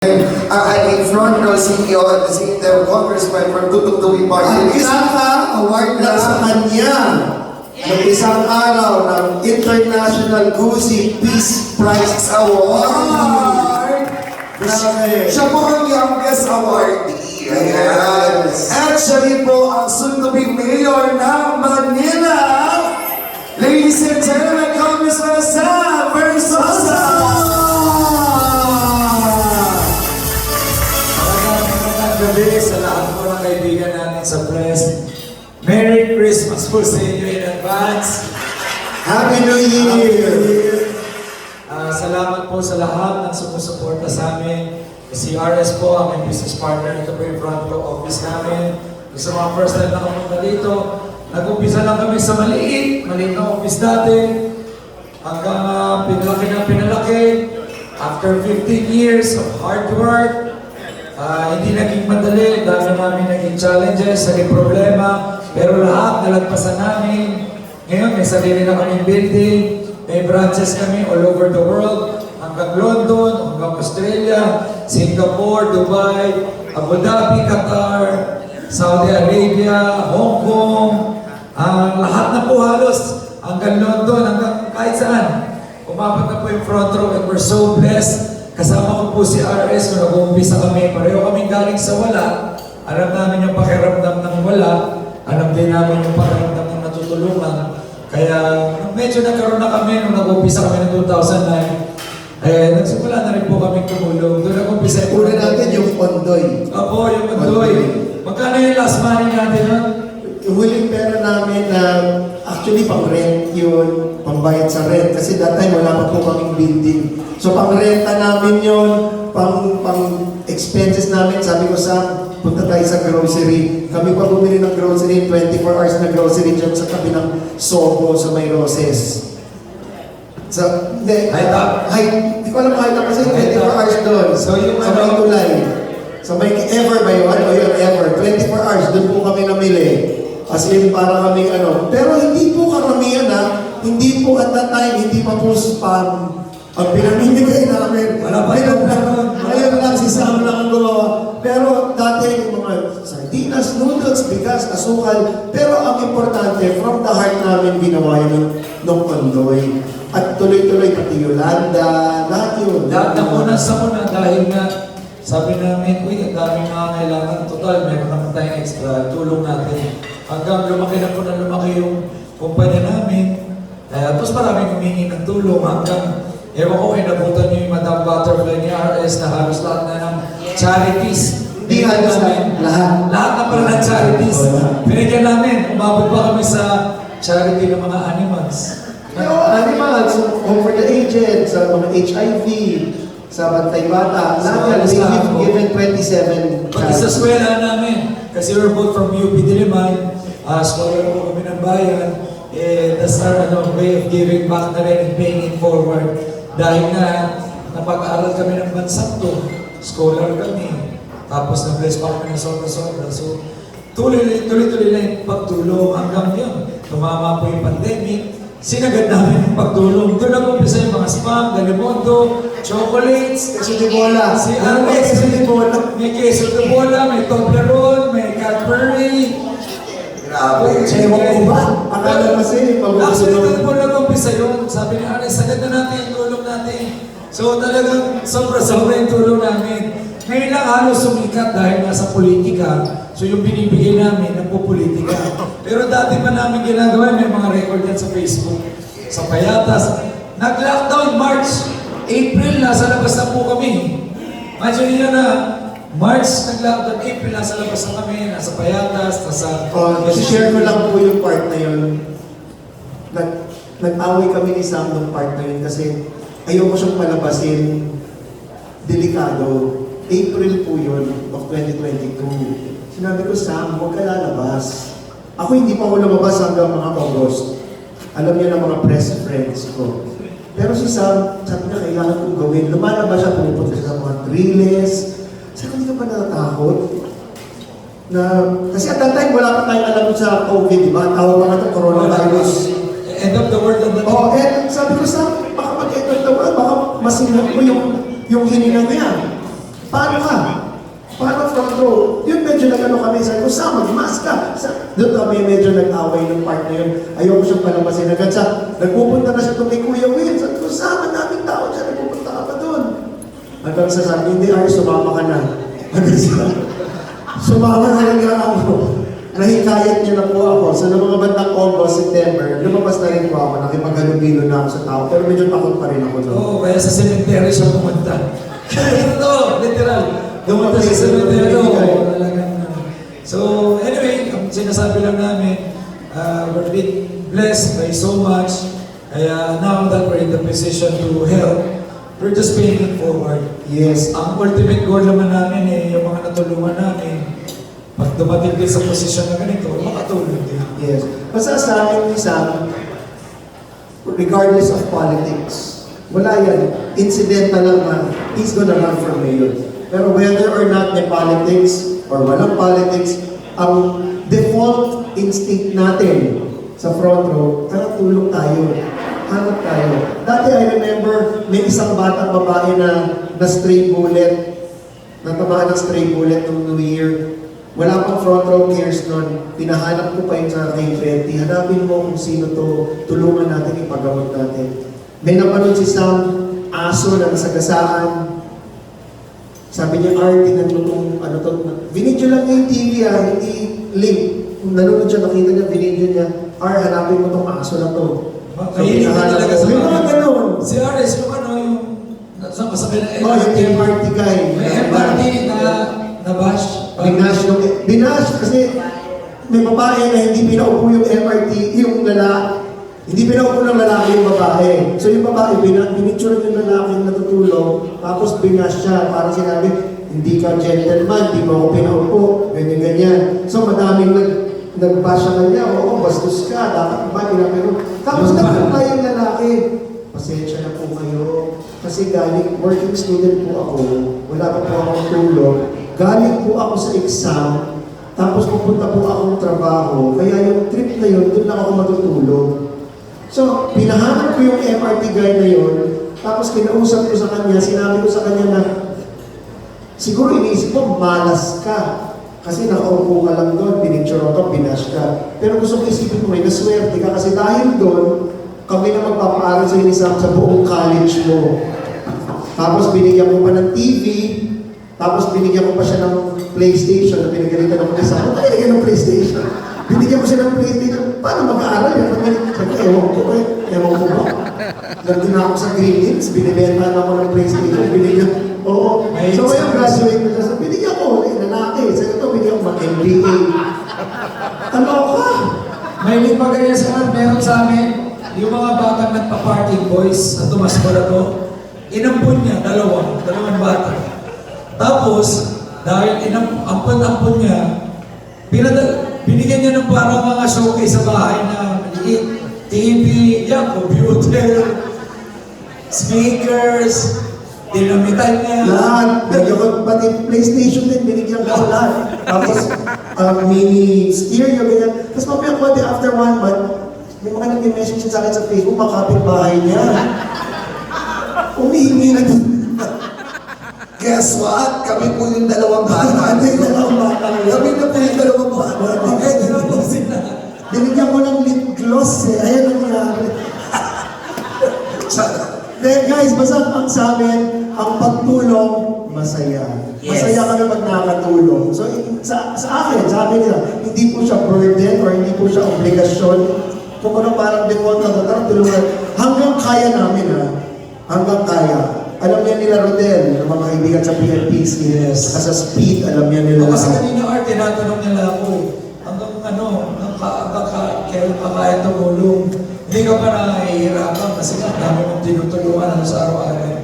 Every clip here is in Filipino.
Ang front row CEO at the congressman from Tutugtugin Party List. Ang award na sa kanya ng isang araw ng International Gucci Peace Prize Award. Siya po ang youngest awardee. Ayan. Actually po, ang soon-to-be mayor ng Manila. Ladies and gentlemen, Congressman Sam Versosa! Magandang gabi sa lahat po ng kaibigan natin sa press. Merry Christmas po sa inyo in advance. Happy New Year! Salamat po sa lahat ng sumusuporta sa amin. Si RS po, ang business partner. Ito po yung front row office namin. Sa mga first time na kapunta dito, nag-umpisa lang kami sa maliit na office dati. Hanggang pinalaki na pinalaki. After 15 years of hard work, hindi naging madali. Dami namin naging challenges, naging problema. Pero lahat nalagpasan namin. Ngayon, may sarili na kaming building. May branches kami all over the world, hanggang London, hanggang Australia, Singapore, Dubai, Abu Dhabi, Qatar, Saudi Arabia, Hong Kong, lahat na po halos, hanggang London, hanggang kahit saan. Umabot na po yung front row and we're so blessed. Kasama ko po si RS kung nag-uumpisa kami. Pareho kaming galing sa wala. Alam namin yung pakiramdam ng wala. Alam din namin yung pakiramdam ng natutulungan. Kaya medyo nagkaroon na kami nung nag-umpisa kami ng 2009. Nagsimula na rin po kami tumulong. Doon nag-umpisa. Una natin yung Pondoy. Opo, yung Pondoy. Magkano yung last money natin nun? Yung huling pera namin na actually pang-rent yun, pambayad sa rent. Kasi that time wala pa po kaming building. So pang-renta namin yun, pang-expenses namin. Sabi ko punta tayo sa grocery. Kami pa bumili ng grocery, 24 hours na grocery dyan sa tabi ng Sogo sa May Roses. Hindi ko alam height up kasi 24 hours doon. So yung sa May Tulay. Sa May Ever ba yun? O yun, Ever. 24 hours, doon po kami namili. As in, para kami Pero hindi po karamihan hindi po at that time, hindi pa po spam ang pinamimigay namin. Wala pa Ngayon lang si Sam lang ang gumawa. Pero dati yung mga sardinas, noodles, bigas, asukal. Pero ang importante, from the heart namin ginawa yun ng Pondoy. At tuloy-tuloy pati Yolanda, lahat yun. Lahat na muna sa muna dahil nga sabi namin, uy, ang daming mga kailangan. Total, meron naman tayong extra, tulong natin. Hanggang lumaki na po na lumaki yung kumpanya namin. Tapos maraming humingi ng tulong hanggang ewan ko, inabutan niyo yung Madam Butterfly ni RS na halos lahat na ng charities. Hindi halos lahat. Lahat na pala ng charities. Pinigyan namin, umabot pa kami sa charity ng mga animals. Animals, Home for the Aged, sa mga HIV, sa Bantay Bata, lahat yan, we've given 27 Pati sa eskwela namin, kasi we're both from UP Diliman, scholar po kami ng bayan, that's our way of giving back na rin and paying it forward. Dahil na napag-aaral kami ng bansang to, scholar kami, tapos na-bless pa kami ng sobra-sobra. So, tuloy-tuloy lang yung pagtulong hanggang yun. Tumama po yung pandemic, sinagad namin yung pagtulong. Doon nag-umpisa yung mga spam, Galimondo, chocolates, Queso de bola. may queso de bola, may Toblerone, may Cadbury. Grabe. Ewan ko ba? Akala kasi, Actually, doon po nag-umpisa yun. Sabi ni Aris, sagad na natin yung tulong natin. So talagang sobra-sobra yung tulong namin. Ngayon lang halos sumikat dahil nasa politika. So yung binibigay namin, nagpo-politika. Pero dati pa namin ginagawa, may mga record yan sa Facebook. Sa Payatas. Nag-lockdown March, April, nasa labas na po kami. Imagine nyo na, March, nag-lockdown, April, nasa labas na kami, nasa Payatas, nasa... share ko lang po yung part na yun. Nag-away kami ni Sam ng part na yun kasi ayoko siyang palabasin. Delikado. April po yun of 2022. Sinabi ko, Sam, huwag ka lalabas. Ako hindi pa ako lumabas hanggang mga August. Alam niya ng mga press friends ko. Pero si Sam, sabi niya, kailangan kong gawin. Lumalabas siya, pumupunta siya sa mga drills. Sabi ko, hindi ka pa natatakot? Kasi at that time, wala pa tayong alam sa COVID, di ba? Tawag mga ito, coronavirus. End of the world on the sabi ko, Sam, baka mag-end of the world, baka masinag mo yung hininga niya. paano ka? Paano front row? Yun medyo nag-ano kami, sabi ko, Sam, mag-mask ka. Doon kami medyo nag-away ng part na yun. Ayoko siyang palabasin. Agad siya, nagpupunta na siya doon kay Kuya Will. Sabi ko, Sam, ang daming tao dyan, nagpupunta ka pa doon. Hanggang sa sabi, hindi, Ari, sumama ka na. Hanggang sa, sumama na lang ako. Nahikayat niya na po ako. So, noong mga bandang August, September, lumabas na rin po ako. Nakipaghalubilo na ako sa tao. Pero medyo takot pa rin ako doon. Oo, kaya sa cemetery siya pumunta. Ito, literal. Pumunta sa cemetery. Oo, talagang. So, anyway, ang sinasabi lang namin, we're being blessed by so much. Kaya now that we're in the position to help, we're just paying it forward. Yes. Ang ultimate goal naman namin yung mga natulungan namin, pag dumating din sa posisyon na ganito, makatulong din. Yes. Basta sa akin, Sam, regardless of politics, wala yan. Incidental lang na he's gonna run for mayor. Pero whether or not may politics or walang politics, ang default instinct natin sa front row, tara tulong tayo. Hanap tayo. Dati I remember, may isang batang babae na stray bullet, natamaan ng stray bullet noong New Year. Wala pang front row cares nun. Pinahanap ko pa yun sa kay Freddy. Hanapin mo kung sino to. Tulungan natin, ipagamot natin. May napanood si Sam, aso na nasagasaan. Sabi niya, tingnan mo itong ano to. Binidyo lang niya yung TV hindi link. Kung nanonood siya, nakita niya, binidyo niya, hanapin mo itong aso na to. So, Mahilig talaga sa may mga ganun. Si Ares, yung ano, yung sa kasabi na Yung MRT guy. May MRT na bash. Binash kasi may babae na hindi pinaupo yung MRT, yung lalaki. Hindi pinaupo ng lalaki yung babae. So yung babae, pinicture yung lalaki na natutulog, tapos binash siya. Parang sinabi, hindi ka gentleman, hindi mo ako pinaupo, ganyan-ganyan. So madaming nag-bash sa kanya, oo, bastos ka, dapat ba pinapino. Tapos nagpunta yung lalaki, pasensya na po kayo. Kasi galing, working student po ako, wala pa po akong tulog. Galing po ako sa exam, tapos pupunta po akong trabaho, kaya yung trip na yun, doon lang ako matutulog. So, pinahanap ko yung MRT guy na yun, tapos kinausap ko sa kanya, sinabi ko sa kanya na, siguro iniisip ko, malas ka. Kasi nakaupo ka lang doon, pinicture ka, binash ka. Pero gusto ko isipin mo, may naswerte ka kasi dahil doon, kami na magpapaaral sa inisam sa buong college mo. Tapos binigyan mo pa ng TV, tapos binigyan ko pa siya ng PlayStation na pinagalitan ako isa. Ano kaya ng PlayStation? Binigyan ko siya ng PlayStation. Paano mag-aaral yan? Sabi ko, ewan ko eh. Ewan ko ba? Nandun na ako sa Green Hills, binibenta na ako ng PlayStation. Binigyan. Oo. So ngayon, graduate na siya. Binigyan ko, lalaki. Sabi ko, binigyan ko mag-MBA. Ano ka? May pa ganyan sa meron sa amin, yung mga batang nagpa-party boys na tumasbo na to, inampun niya, dalawang bata. Tapos, dahil ampun-ampun niya, binigyan niya ng parang mga showcase sa bahay na maliit, TV, computer, speakers, dinamitan niya. Lahat. Bigyan ko pati PlayStation din, binigyan ko lahat. Tapos, mini stereo, ganyan. Tapos mamaya ko, after 1 month, may mga nag-message sa akin sa Facebook, makapit bahay niya. Umihingi na doon. Guess what? Kami po yung dalawang bata. Ano yung dalawang bata? Kami na po yung dalawang bata. Binigyan ko ng lip gloss eh. Ayan ang nangyari. Guys, basta ang sa amin, ang pagtulong, masaya. Masaya kami pag nakatulong. So, sa akin, sabi nila, hindi po siya burden or hindi po siya obligasyon. Kung ano parang default na tara, tulungan. Hanggang kaya namin ha. Hanggang kaya. Alam niya nila Rodel, ng mga kaibigan sa PNPC. Yes. Sa speed, alam niya nila. Kasi kanina Art, tinatanong nila ako eh, hanggang kailan pa kaya tumulong. Hindi ka pa nahihirapan kasi ang dami mong tinutulungan sa araw-araw.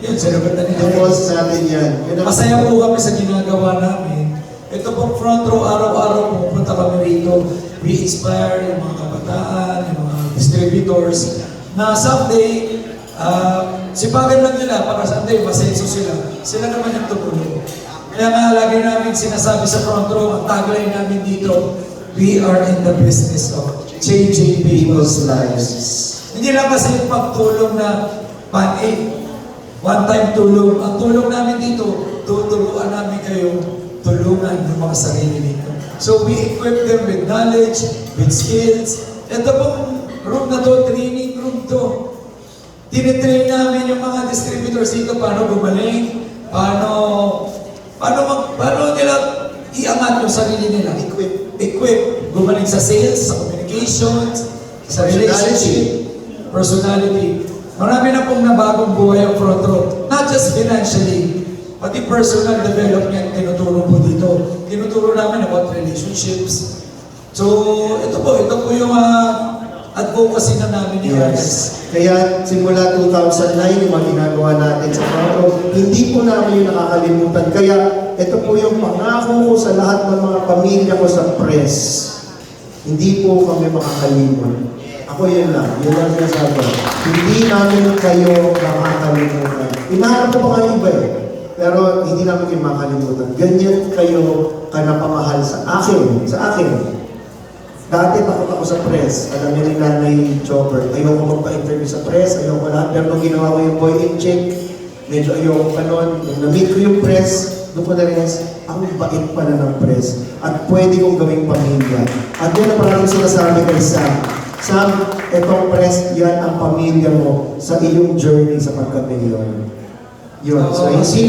Yun, sinagot na nila. Default natin yan. Masaya po kami sa ginagawa namin. Ito pong front row, araw-araw pupunta kami rito. We inspire yung mga kabataan, yung mga distributors, na someday, sipagan lang nila para someday masenso sila. Sila naman yung tumulong. Kaya nga lagi namin sinasabi sa front row, ang tagline namin dito, we are in the business of changing people's lives. Hindi lang kasi yung pagtulong na pan-aid, one-time tulong. Ang tulong namin dito, tuturuan namin kayo tulungan ng mga sarili ninyo. So we equip them with knowledge, with skills. Ito pong room na to, training room to. Tinitrain namin yung mga distributors dito paano gumaling, paano nila iangat yung sarili nila. Equip. Gumaling sa sales, sa communications, sa relationship, personality. Marami na pong nabagong buhay ang front row. Not just financially, pati personal development tinuturo po dito. Tinuturo namin about relationships. So, ito po yung advocacy na namin ni Ernest. Yes. Kaya simula 2009, yung mga ginagawa natin sa Paro, hindi po namin yung nakakalimutan. Kaya ito po yung pangako ko sa lahat ng mga pamilya ko sa press. Hindi po kami makakalimot. Ako yun lang sinasabi ko. Hindi namin kayo makakalimutan. Inaharap ko pa nga iba eh. Pero hindi namin kayo makakalimutan. Ganyan kayo kanapamahal sa akin. Dati takot ako sa press. Alam niyo ni Nanay Chopper, ayoko magpa-interview sa press, ayoko lahat. Pero nung ginawa ko yung boy in check, medyo ayoko pa nun. Nung na-meet ko yung press, doon ko na-realize, ang bait pala ng press. At pwede kong gawing pamilya. At yun ang parang sinasabi kay Sam, etong press, yan ang pamilya mo sa iyong journey sa pagka-mayor. Yun. So, hindi